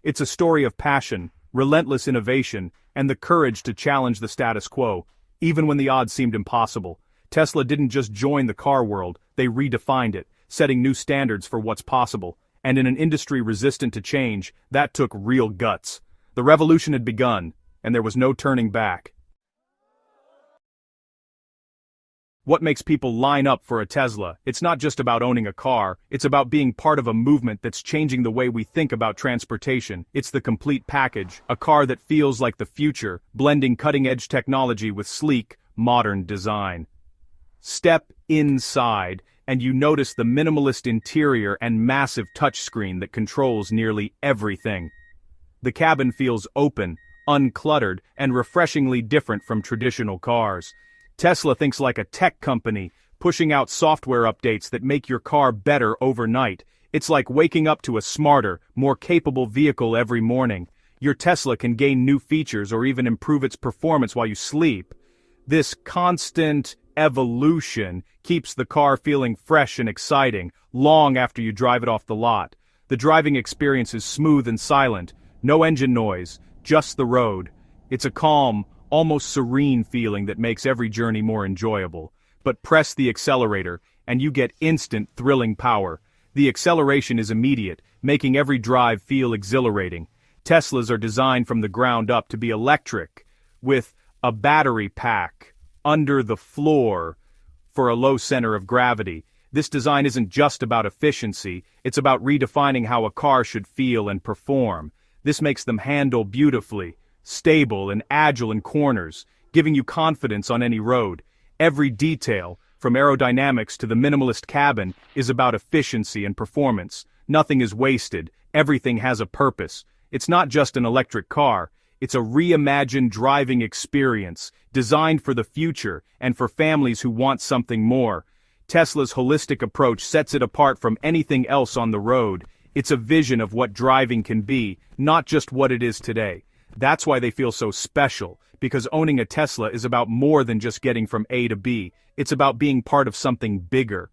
It's a story of passion, relentless innovation, and the courage to challenge the status quo, even when the odds seemed impossible. Tesla didn't just join the car world, they redefined it, setting new standards for what's possible. And in an industry resistant to change, that took real guts. The revolution had begun, and there was no turning back. What makes people line up for a Tesla? It's not just about owning a car, it's about being part of a movement that's changing the way we think about transportation. It's the complete package, a car that feels like the future, blending cutting-edge technology with sleek, modern design. Step inside, and you notice the minimalist interior and massive touchscreen that controls nearly everything. The cabin feels open, uncluttered, and refreshingly different from traditional cars. Tesla thinks like a tech company, pushing out software updates that make your car better overnight. It's like waking up to a smarter, more capable vehicle every morning. Your Tesla can gain new features or even improve its performance while you sleep. This constant evolution keeps the car feeling fresh and exciting, long after you drive it off the lot. The driving experience is smooth and silent, no engine noise, just the road. It's a calm, almost serene feeling that makes every journey more enjoyable. But press the accelerator, and you get instant, thrilling power. The acceleration is immediate, making every drive feel exhilarating. Teslas are designed from the ground up to be electric, with a battery pack under the floor for a low center of gravity. This design isn't just about efficiency, it's about redefining how a car should feel and perform. This makes them handle beautifully, stable and agile in corners, giving you confidence on any road. Every detail, from aerodynamics to the minimalist cabin, is about efficiency and performance. Nothing is wasted, everything has a purpose. It's not just an electric car, it's a reimagined driving experience, designed for the future and for families who want something more. Tesla's holistic approach sets it apart from anything else on the road. It's a vision of what driving can be, not just what it is today. That's why they feel so special, because owning a Tesla is about more than just getting from A to B. It's about being part of something bigger.